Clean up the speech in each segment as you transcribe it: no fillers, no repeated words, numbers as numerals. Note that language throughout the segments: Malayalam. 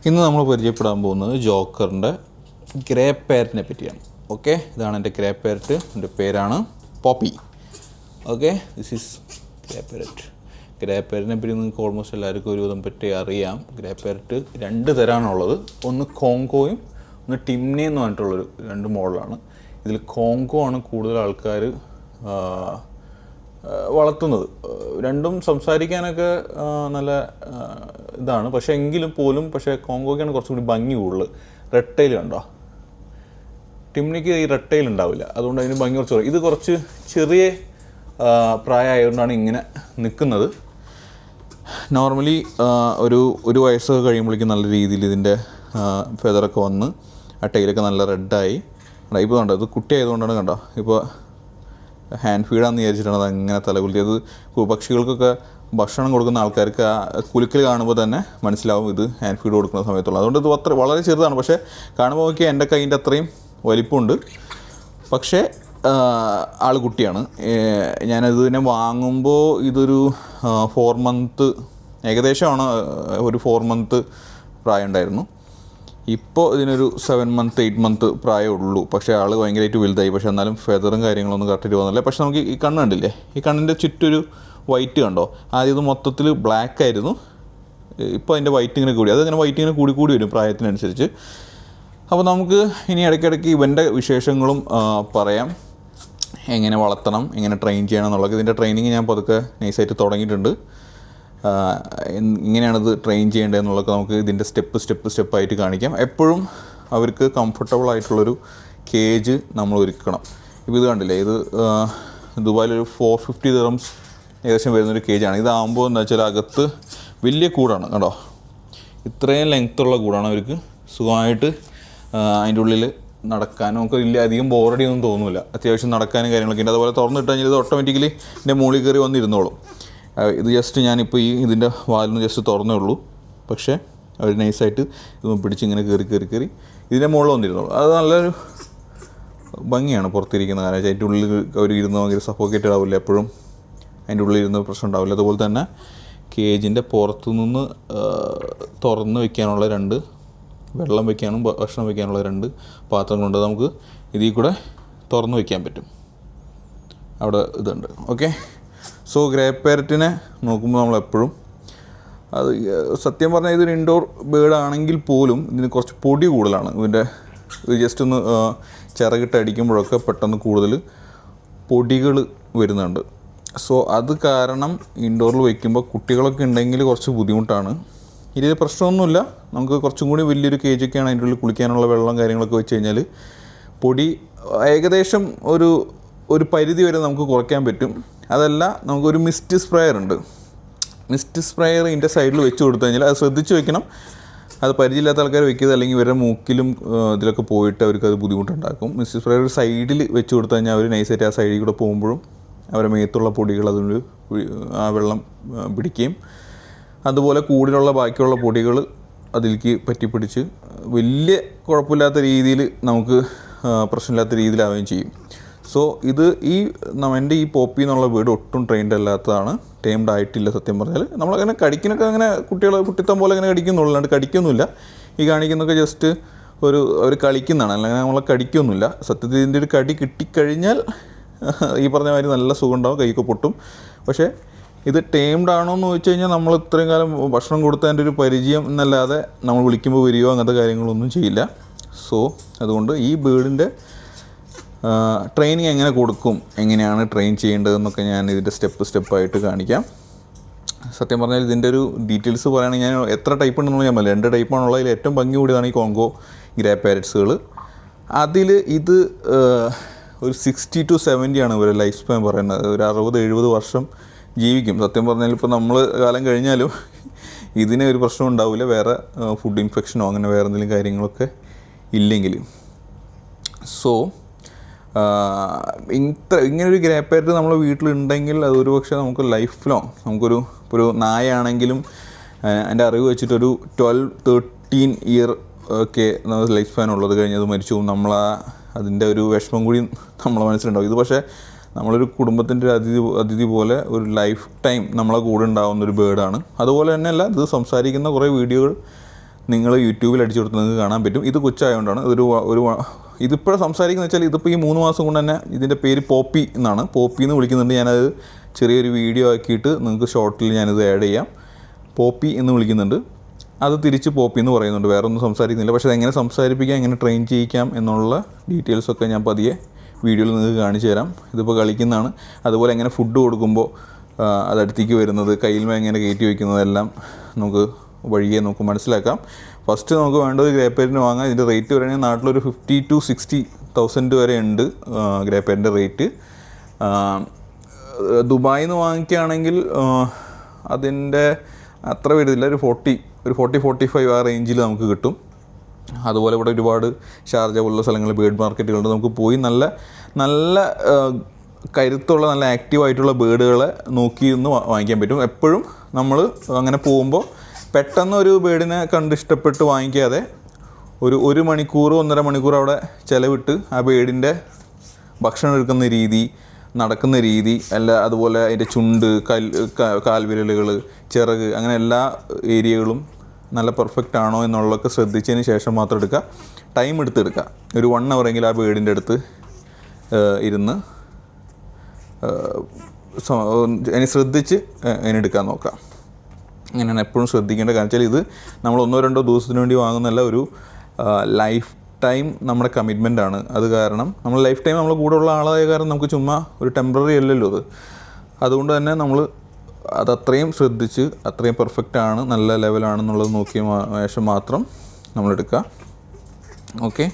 ഇന്ന് നമ്മൾ പരിചയപ്പെടാൻ പോകുന്നത് ജോക്കറിൻ്റെ ഗ്രേ പാരറ്റിനെ പറ്റിയാണ്. ഓക്കെ, ഇതാണ് എൻ്റെ ഗ്രേ പാരറ്റ്. എൻ്റെ പേരാണ് Poppy. Okay, this is grey parrot. Grey പാരറ്റിനെ പറ്റി നിങ്ങൾക്ക് ഓൾമോസ്റ്റ് എല്ലാവർക്കും ഒരുവിധം പറ്റി അറിയാം. ഗ്രേ പാരറ്റ് രണ്ട് തരമാണുള്ളത്. ഒന്ന് കോങ്കോയും ഒന്ന് ടിംനെ എന്ന് പറഞ്ഞിട്ടുള്ളൊരു രണ്ട് മോഡലാണ്. ഇതിൽ കോങ്കോ ആണ് കൂടുതൽ ആൾക്കാർ വളർത്തുന്നത്. രണ്ടും സംസാരിക്കാനൊക്കെ നല്ല ഇതാണ്, പക്ഷേ എങ്കിലും പോലും കോങ്കോയ്ക്കാണ് കുറച്ചുകൂടി ഭംഗി കൂടുതൽ. റെഡ് ടൈൽ കണ്ടോ, ടിംനിക്ക് ഈ റെഡ് ടൈൽ ഉണ്ടാവില്ല, അതുകൊണ്ട് അതിന് ഭംഗി കുറച്ച് കുറയും. ഇത് കുറച്ച് ചെറിയ പ്രായമായതുകൊണ്ടാണ് ഇങ്ങനെ നിൽക്കുന്നത്. നോർമലി ഒരു വയസ്സൊക്കെ കഴിയുമ്പോഴേക്കും നല്ല രീതിയിൽ ഇതിൻ്റെ ഫെദറൊക്കെ വന്ന് ആ ടൈലൊക്കെ നല്ല റെഡായി. ഇപ്പോൾ കണ്ടോ, ഇത് കുട്ടി ആയതുകൊണ്ടാണ് കണ്ടോ, ഇപ്പോൾ ഹാൻഡ് ഫീഡാന്ന് വിചാരിച്ചിട്ടാണ് അത് അങ്ങനെ തലകുലുത്തി. അത് പക്ഷികൾക്കൊക്കെ ഭക്ഷണം കൊടുക്കുന്ന ആൾക്കാർക്ക് ആ കുലുക്കൽ കാണുമ്പോൾ തന്നെ മനസ്സിലാവും ഇത് ഹാൻഡ് ഫീഡ് കൊടുക്കുന്ന സമയത്തുള്ള. അതുകൊണ്ട് ഇത് വളരെ ചെറുതാണ്, പക്ഷേ കാണുമ്പോൾ നോക്കിയാൽ എൻ്റെ കൈൻ്റെ അത്രയും വലിപ്പമുണ്ട്. പക്ഷേ ആൾ കുട്ടിയാണ്. ഞാനതിനെ വാങ്ങുമ്പോൾ ഇതൊരു 4 മന്ത് ഏകദേശമാണ്, ഒരു 4 മന്ത് പ്രായം ഉണ്ടായിരുന്നു. ഇപ്പോൾ ഇതിനൊരു 7 മന്ത് 8 മന്ത് പ്രായമുള്ളൂ. പക്ഷേ ആൾ ഭയങ്കരമായിട്ട് വലുതായി. പക്ഷേ എന്നാലും ഫെദറും കാര്യങ്ങളൊന്നും കറക്റ്റായിട്ട് വന്നില്ല. പക്ഷേ നമുക്ക് ഈ കണ്ണ് കണ്ടില്ലേ, ഈ കണ്ണിൻ്റെ ചുറ്റൊരു വൈറ്റ് കണ്ടോ. ആദ്യം ഇത് മൊത്തത്തിൽ ബ്ലാക്ക് ആയിരുന്നു, ഇപ്പോൾ അതിൻ്റെ വൈറ്റ് ഇങ്ങനെ കൂടി. അതിങ്ങനെ വൈറ്റ് ഇങ്ങനെ കൂടി വരും പ്രായത്തിനനുസരിച്ച്. അപ്പോൾ നമുക്ക് ഇനി ഇടയ്ക്കിടയ്ക്ക് ഇവൻ്റെ വിശേഷങ്ങളും പറയാം, എങ്ങനെ വളർത്തണം, എങ്ങനെ ട്രെയിൻ ചെയ്യണം എന്നുള്ളത്. ഇതിൻ്റെ ട്രെയിനിങ് ഞാൻ പതുക്കെ നൈസായിട്ട് തുടങ്ങിയിട്ടുണ്ട്. ഇങ്ങനെയാണിത് ട്രെയിൻ ചെയ്യേണ്ടത് എന്നുള്ളതൊക്കെ നമുക്ക് ഇതിൻ്റെ സ്റ്റെപ്പായിട്ട് കാണിക്കാം. എപ്പോഴും അവർക്ക് കംഫർട്ടബിൾ ആയിട്ടുള്ളൊരു കേജ് നമ്മൾ ഒരുക്കണം. ഇപ്പോൾ ഇത് കണ്ടില്ലേ, ഇത് ദുബായിലൊരു 450 ദിർഹംസ് ഏകദേശം വരുന്നൊരു കേജാണ്. ഇതാകുമ്പോൾ എന്താ വെച്ചാൽ അകത്ത് വലിയ കൂടാണ് കണ്ടോ, ഇത്രയും ലെങ്ത്തുള്ള കൂടാണ്. അവർക്ക് സുഖമായിട്ട് അതിൻ്റെ ഉള്ളിൽ നടക്കാനും നമുക്ക് വലിയ അധികം ബോറടി ഒന്നും തോന്നില്ല. അത്യാവശ്യം നടക്കാനും കാര്യങ്ങളൊക്കെ ഉണ്ട്. അതുപോലെ തുറന്നിട്ട് കഴിഞ്ഞാൽ ഇത് ഓട്ടോമാറ്റിക്കലി ഇതിൻ്റെ മുകളിൽ കയറി വന്നിരുന്നോളും. ഇത് ജസ്റ്റ് ഞാനിപ്പോൾ ഇതിൻ്റെ വാലിന് ജസ്റ്റ് തുറന്നേ ഉള്ളൂ, പക്ഷേ അവർ നൈസായിട്ട് ഇത് പിടിച്ച് ഇങ്ങനെ കയറി ഇതിൻ്റെ മുകളിൽ വന്നിരുന്നുള്ളൂ. അത് നല്ലൊരു ഭംഗിയാണ് പുറത്തിരിക്കുന്ന കാര്യം. അതിൻ്റെ ഉള്ളിൽ അവർ ഇരുന്ന് ഭയങ്കര സഫോക്കേറ്റഡ് ആവില്ല, എപ്പോഴും അതിൻ്റെ ഉള്ളിൽ ഇരുന്ന് പ്രശ്നം ഉണ്ടാവില്ല. അതുപോലെ തന്നെ കേജിൻ്റെ പുറത്തു നിന്ന് തുറന്ന് വയ്ക്കാനുള്ള 2 വെള്ളം വയ്ക്കാനും ഭക്ഷണം വയ്ക്കാനുള്ള 2 പാത്രങ്ങളുണ്ട്. നമുക്ക് ഇതിൽ കൂടെ തുറന്ന് വയ്ക്കാൻ പറ്റും, അവിടെ ഇതുണ്ട്. ഓക്കെ, സോ ഗ്രേ പാരറ്റിനെ നോക്കുമ്പോൾ നമ്മളെപ്പോഴും അത് സത്യം പറഞ്ഞാൽ ഇതൊരു ഇൻഡോർ ബേർഡ് ആണെങ്കിൽ പോലും ഇതിന് കുറച്ച് പൊടി കൂടുതലാണ്. ഇതിൻ്റെ ജസ്റ്റ് ഒന്ന് ചിറകിട്ട് അടിക്കുമ്പോഴൊക്കെ പെട്ടെന്ന് കൂടുതൽ പൊടികൾ വരുന്നുണ്ട്. സോ അത് കാരണം ഇൻഡോറിൽ വയ്ക്കുമ്പോൾ കുട്ടികളൊക്കെ ഉണ്ടെങ്കിൽ കുറച്ച് ബുദ്ധിമുട്ടാണ്. ഇതിൽ പ്രശ്നമൊന്നുമില്ല, നമുക്ക് കുറച്ചും കൂടി വലിയൊരു കേജൊക്കെയാണ് അതിൻ്റെ ഉള്ളിൽ കുളിക്കാനുള്ള വെള്ളം കാര്യങ്ങളൊക്കെ വെച്ച് കഴിഞ്ഞാൽ പൊടി ഏകദേശം ഒരു പരിധി വരെ നമുക്ക് കുറയ്ക്കാൻ പറ്റും. അതല്ല, നമുക്കൊരു മിസ്റ്റ് സ്പ്രേയർ ഉണ്ട്. മിസ്റ്റ് സ്പ്രേയർ ഇതിൻ്റെ സൈഡിൽ വെച്ച് കൊടുത്തു കഴിഞ്ഞാൽ അത് ശ്രദ്ധിച്ച് വെക്കണം. അത് പരിചയമില്ലാത്ത ആൾക്കാർ വെക്കുന്നത്, അല്ലെങ്കിൽ ഇവരുടെ മൂക്കിലും ഇതിലൊക്കെ പോയിട്ട് അവർക്കത് ബുദ്ധിമുട്ടുണ്ടാക്കും. മിസ്റ്റ് സ്പ്രേയർ ഒരു സൈഡിൽ വെച്ച് കൊടുത്തു കഴിഞ്ഞാൽ അവർ നൈസായിട്ട് ആ സൈഡിൽ കൂടെ പോകുമ്പോഴും അവരുടെ മേത്തുള്ള പൊടികൾ അതുകൊണ്ട് ആ വെള്ളം പിടിക്കുകയും അതുപോലെ കൂടിലുള്ള ബാക്കിയുള്ള പൊടികൾ അതിലേക്ക് പറ്റിപ്പിടിച്ച് വലിയ കുഴപ്പമില്ലാത്ത രീതിയിൽ നമുക്ക് പ്രശ്നമില്ലാത്ത രീതിയിലാവുകയും ചെയ്യും. സോ ഇത് എൻ്റെ ഈ പോപ്പി എന്നുള്ള വീട് ഒട്ടും ട്രെയിൻഡ് അല്ലാത്തതാണ്, ടൈംഡ് ആയിട്ടില്ല. സത്യം പറഞ്ഞാൽ നമ്മളങ്ങനെ കടിക്കുന്നൊക്കെ അങ്ങനെ കുട്ടിത്തം പോലെ അങ്ങനെ കടിക്കുന്നുള്ളൂ, അല്ലാണ്ട് കടിക്കൊന്നുമില്ല. ഈ കാണിക്കുന്നൊക്കെ ജസ്റ്റ് ഒരു കളിക്കുന്നതാണ്, അല്ലെങ്കിൽ നമ്മളെ കടിക്കൊന്നുമില്ല. സത്യത്തിൽ ഇതിൻ്റെ ഒരു കടി കിട്ടിക്കഴിഞ്ഞാൽ ഈ പറഞ്ഞ മാതിരി നല്ല സുഖം ഉണ്ടാവും, കൈക്ക് പൊട്ടും. പക്ഷേ ഇത് ടൈംഡ് ആണോ എന്ന് ചോദിച്ചു കഴിഞ്ഞാൽ നമ്മൾ ഇത്രയും കാലം ഭക്ഷണം കൊടുത്തതിൻ്റെ ഒരു പരിചയം എന്നല്ലാതെ നമ്മൾ വിളിക്കുമ്പോൾ വരികയോ അങ്ങനത്തെ കാര്യങ്ങളൊന്നും ചെയ്യില്ല. സോ അതുകൊണ്ട് ഈ ബേർഡിൻ്റെ ട്രെയിനിങ് എങ്ങനെ കൊടുക്കും, എങ്ങനെയാണ് ട്രെയിൻ ചെയ്യേണ്ടതെന്നൊക്കെ ഞാൻ ഇതിൻ്റെ സ്റ്റെപ്പായിട്ട് കാണിക്കാം. സത്യം പറഞ്ഞാൽ ഇതിൻ്റെ ഒരു ഡീറ്റെയിൽസ് പറയുകയാണെങ്കിൽ ഞാൻ എത്ര ടൈപ്പ് ഉണ്ടെന്ന് ഞാൻ പറയില്ല. 2 ടൈപ്പാണുള്ളത്. അതിൽ ഏറ്റവും ഭംഗി കൂടിയതാണ് ഈ കോങ്കോ ഗ്രേ പാരറ്റ്സുകൾ. അതിൽ ഇത് ഒരു 60 to 70 ആണ് ഇവരുടെ ലൈഫ് സ്പാൻ പറയുന്നത്. ഒരു 60-70 വർഷം ജീവിക്കും. സത്യം പറഞ്ഞാൽ ഇപ്പോൾ നമ്മൾ കാലം കഴിഞ്ഞാലും ഇതിന് ഒരു പ്രശ്നം ഉണ്ടാവില്ല, വേറെ ഫുഡ് ഇൻഫെക്ഷനോ അങ്ങനെ വേറെ എന്തെങ്കിലും കാര്യങ്ങളൊക്കെ ഇല്ലെങ്കിൽ. സോ ഇങ്ങനൊരു ഗ്രേ പാരറ്റ് നമ്മളെ വീട്ടിലുണ്ടെങ്കിൽ അതൊരു പക്ഷേ നമുക്ക് ലൈഫ് ലോങ് ഒരു നായാണെങ്കിലും എൻ്റെ അറിവ് വെച്ചിട്ടൊരു 12-13 ഇയർ ഒക്കെ ലൈഫ് സ്പാൻ ഉള്ളത് കഴിഞ്ഞ് അത് മരിച്ചു പോകും. അതിൻ്റെ ഒരു വിഷമം കൂടി നമ്മളെ മനസ്സിലുണ്ടാവും. ഇത് പക്ഷേ നമ്മളൊരു കുടുംബത്തിൻ്റെ അതിഥി പോലെ ഒരു ലൈഫ് ടൈം നമ്മളെ കൂടെ ഉണ്ടാകുന്നൊരു ബേർഡാണ്. അതുപോലെ തന്നെയല്ല, ഇത് സംസാരിക്കുന്ന കുറേ വീഡിയോകൾ നിങ്ങൾ യൂട്യൂബിൽ അടിച്ചു കൊടുത്ത് നിങ്ങൾക്ക് കാണാൻ പറ്റും. ഇത് കൊച്ചായതുകൊണ്ടാണ് ഇതിപ്പോൾ സംസാരിക്കുന്നത് വെച്ചാൽ ഇതിപ്പോൾ ഈ 3 മാസം കൊണ്ട് തന്നെ ഇതിൻ്റെ പേര് പോപ്പി എന്നാണ്. പോപ്പി എന്ന് വിളിക്കുന്നുണ്ട്. ഞാനത് ചെറിയൊരു വീഡിയോ ആക്കിയിട്ട് നിങ്ങൾക്ക് ഷോർട്ടിൽ ഞാനിത് ആഡ് ചെയ്യാം. പോപ്പി എന്ന് വിളിക്കുന്നുണ്ട്. അത് തിരിച്ച് പോപ്പി എന്ന് പറയുന്നുണ്ട്. വേറെ ഒന്നും സംസാരിക്കുന്നില്ല. പക്ഷേ അതെങ്ങനെ സംസാരിപ്പിക്കാം, എങ്ങനെ ട്രെയിൻ ചെയ്യിക്കാം എന്നുള്ള ഡീറ്റെയിൽസൊക്കെ ഞാൻ പതിയെ വീഡിയോയിൽ നിങ്ങൾക്ക് കാണിച്ചു തരാം. ഇതിപ്പോൾ കളിക്കുന്നതാണ്. അതുപോലെ എങ്ങനെ ഫുഡ് കൊടുക്കുമ്പോൾ അതടുത്തേക്ക് വരുന്നത്, കയ്യിൽ മേൽ എങ്ങനെ കയറ്റി വയ്ക്കുന്നതെല്ലാം നമുക്ക് വഴിയെ നമുക്ക് മനസ്സിലാക്കാം. ഫസ്റ്റ് നമുക്ക് വേണ്ടത് ഗ്രേ പാരറ്റിന് വാങ്ങാം. ഇതിൻ്റെ റേറ്റ് പറയുകയാണെങ്കിൽ നാട്ടിലൊരു 50,000 to 60,000 വരെ ഉണ്ട് ഗ്രേ പാരറ്റിൻ്റെ റേറ്റ്. ദുബായിൽ നിന്ന് വാങ്ങിക്കുകയാണെങ്കിൽ അതിൻ്റെ അത്ര വരുന്നില്ല, ഒരു 40-45 ആ റേഞ്ചിൽ നമുക്ക് കിട്ടും. അതുപോലെ ഇവിടെ ഒരുപാട് ഷാർജ പോലുള്ള സ്ഥലങ്ങളിൽ ബേർഡ് മാർക്കറ്റുകളുണ്ട്. നമുക്ക് പോയി നല്ല കരുത്തുള്ള നല്ല ആക്റ്റീവായിട്ടുള്ള ബേർഡുകളെ നോക്കി നിന്ന് വാങ്ങിക്കാൻ പറ്റും. എപ്പോഴും നമ്മൾ അങ്ങനെ പോകുമ്പോൾ പെട്ടെന്ന് ഒരു ബേർഡിനെ കണ്ട് ഇഷ്ടപ്പെട്ട് വാങ്ങിക്കാതെ ഒരു മണിക്കൂർ 1.5 മണിക്കൂർ അവിടെ ചിലവിട്ട് ആ ബേർഡിൻ്റെ ഭക്ഷണം എടുക്കുന്ന രീതി, നടക്കുന്ന രീതി, അതുപോലെ അതിൻ്റെ ചുണ്ട്, കാൽവിരലുകൾ, ചിറക്, അങ്ങനെ എല്ലാ ഏരിയകളും നല്ല പെർഫെക്റ്റ് ആണോ എന്നുള്ളതൊക്കെ ശ്രദ്ധിച്ചതിന് ശേഷം മാത്രം എടുക്കുക. ടൈം എടുത്തെടുക്കുക. ഒരു 1 hour എങ്കിലും ആ ബേർഡിൻ്റെ അടുത്ത് ഇരുന്ന് അതിനെ ശ്രദ്ധിച്ച് അതിനെടുക്കാൻ നോക്കാം. അങ്ങനെയാണ് എപ്പോഴും ശ്രദ്ധിക്കേണ്ട. കാരണം വെച്ചാൽ ഇത് നമ്മൾ 1-2 ദിവസത്തിന് വേണ്ടി വാങ്ങുന്നതല്ല, ഒരു ലൈഫ് ടൈം നമ്മുടെ കമ്മിറ്റ്മെൻ്റാണ്. അത് കാരണം നമ്മൾ ലൈഫ് ടൈം നമ്മളെ കൂടെ ഉള്ള ആളായ കാരണം നമുക്ക് ചുമ്മാ ഒരു ടെമ്പററി അല്ലല്ലോ അത്. അതുകൊണ്ട് തന്നെ നമ്മൾ അതത്രയും ശ്രദ്ധിച്ച് അത്രയും പെർഫെക്റ്റ് ആണ്, നല്ല ലെവലാണെന്നുള്ളത് നോക്കിയ ശേഷം മാത്രം നമ്മളെടുക്കുക. ഓക്കെ,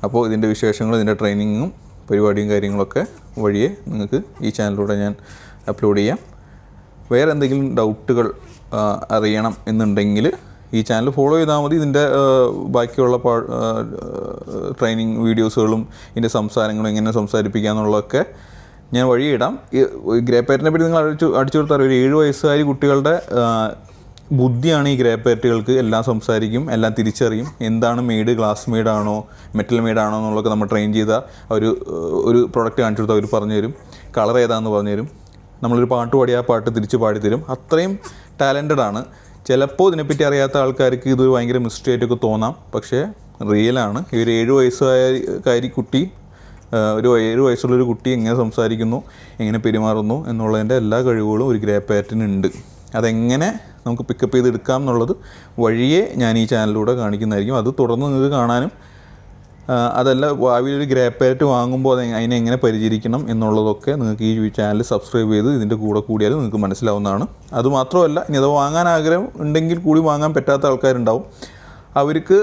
അപ്പോൾ ഇതിൻ്റെ വിശേഷങ്ങൾ, ഇതിൻ്റെ ട്രെയിനിങ്ങും പരിപാടിയും കാര്യങ്ങളൊക്കെ വഴിയെ നിങ്ങൾക്ക് ഈ ചാനലിലൂടെ ഞാൻ അപ്ലോഡ് ചെയ്യാം. വേറെ എന്തെങ്കിലും ഡൗട്ടുകൾ അറിയണം എന്നുണ്ടെങ്കിൽ ഈ ചാനൽ ഫോളോ ചെയ്താൽ മതി. ഇതിൻ്റെ ബാക്കിയുള്ള ട്രെയിനിങ് വീഡിയോസുകളും ഇതിൻ്റെ സംസാരങ്ങളും എങ്ങനെ സംസാരിപ്പിക്കുക എന്നുള്ളതൊക്കെ ഞാൻ വഴിയിടാം. ഗ്രേ പാരറ്റിനെ പറ്റി നിങ്ങൾ അടിച്ചു കൊടുത്താൽ ഒരു 7 വയസ്സുകാരി കുട്ടികളുടെ ബുദ്ധിയാണ് ഈ ഗ്രേ പാരറ്റുകൾക്ക്. എല്ലാം സംസാരിക്കും, എല്ലാം തിരിച്ചറിയും. എന്താണ് മെയ്ഡ്, ഗ്ലാസ് മെയ്ഡാണോ മെറ്റൽ മെയ്ഡാണോ എന്നുള്ളതൊക്കെ നമ്മൾ ട്രെയിൻ ചെയ്താൽ ഒരു പ്രോഡക്റ്റ് കാണിച്ചു കൊടുത്താൽ അവർ പറഞ്ഞു തരും. കളർ ഏതാണെന്ന് പറഞ്ഞു തരും. നമ്മളൊരു പാട്ട് പാടി ആ പാട്ട് തിരിച്ച് പാടിത്തരും. അത്രയും ടാലൻറ്റഡ് ആണ്. ചിലപ്പോൾ ഇതിനെപ്പറ്റി അറിയാത്ത ആൾക്കാർക്ക് ഇത് ഭയങ്കര മിസ്റ്ററി ആയിട്ടൊക്കെ തോന്നാം, പക്ഷേ റിയലാണ്. ഈ ഒരു 7 വയസ്സുകാരി കുട്ടി, ഒരു 7 വയസ്സുള്ളൊരു കുട്ടി എങ്ങനെ സംസാരിക്കുന്നു, എങ്ങനെ പെരുമാറുന്നു എന്നുള്ളതിൻ്റെ എല്ലാ കഴിവുകളും ഒരു ഗ്രേ പാരറ്റിനുണ്ട്. അതെങ്ങനെ നമുക്ക് പിക്കപ്പ് ചെയ്തെടുക്കാം എന്നുള്ളത് വഴിയെ ഞാൻ ഈ ചാനലിലൂടെ കാണിക്കുന്നതായിരിക്കും. അത് തുടർന്ന് നിങ്ങൾക്ക് കാണാനും, അതല്ല ഭാവിയിൽ ഒരു ഗ്രേ പാരറ്റ് വാങ്ങുമ്പോൾ അതിനെ എങ്ങനെ പരിചരിക്കണം എന്നുള്ളതൊക്കെ നിങ്ങൾക്ക് ഈ ചാനൽ സബ്സ്ക്രൈബ് ചെയ്ത് ഇതിൻ്റെ കൂടെ കൂടിയാൽ നിങ്ങൾക്ക് മനസ്സിലാവുന്നതാണ്. അതുമാത്രമല്ല, ഇനി അത് വാങ്ങാൻ ആഗ്രഹം ഉണ്ടെങ്കിൽ കൂടി വാങ്ങാൻ പറ്റാത്ത ആൾക്കാരുണ്ടാവും. അവർക്ക്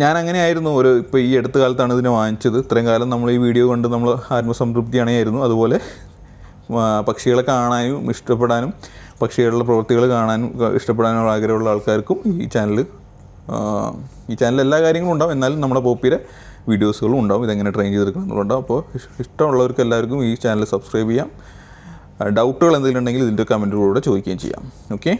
ഞാൻ അങ്ങനെയായിരുന്നു. ഇപ്പോൾ ഈ അടുത്ത കാലത്താണ് ഇതിനെ വാങ്ങിച്ചത്. ഇത്രയും കാലം നമ്മൾ ഈ വീഡിയോ കണ്ട് നമ്മൾ ആത്മസംതൃപ്തിയാണെയായിരുന്നു. അതുപോലെ പക്ഷികളെ കാണാനും ഇഷ്ടപ്പെടാനും പക്ഷികളുടെ പ്രവൃത്തികൾ കാണാനും ഇഷ്ടപ്പെടാനുള്ള ആഗ്രഹമുള്ള ആൾക്കാർക്കും ഈ ചാനലിൽ എല്ലാ കാര്യങ്ങളും ഉണ്ടാവും. എന്നാലും നമ്മുടെ പോപ്പിയുടെ വീഡിയോസുകളും ഉണ്ടാവും, ഇതെങ്ങനെ ട്രെയിൻ ചെയ്തെടുക്കണം എന്നുള്ളതുണ്ടാവും. അപ്പോൾ ഇഷ്ടമുള്ളവർക്ക് എല്ലാവർക്കും ഈ ചാനൽ സബ്സ്ക്രൈബ് ചെയ്യാം. ഡൗട്ടുകൾ എന്തെങ്കിലും ഉണ്ടെങ്കിൽ ഇതിൻ്റെ കമൻറ്റിലൂടെ ചോദിക്കുകയും ചെയ്യാം. ഓക്കെ.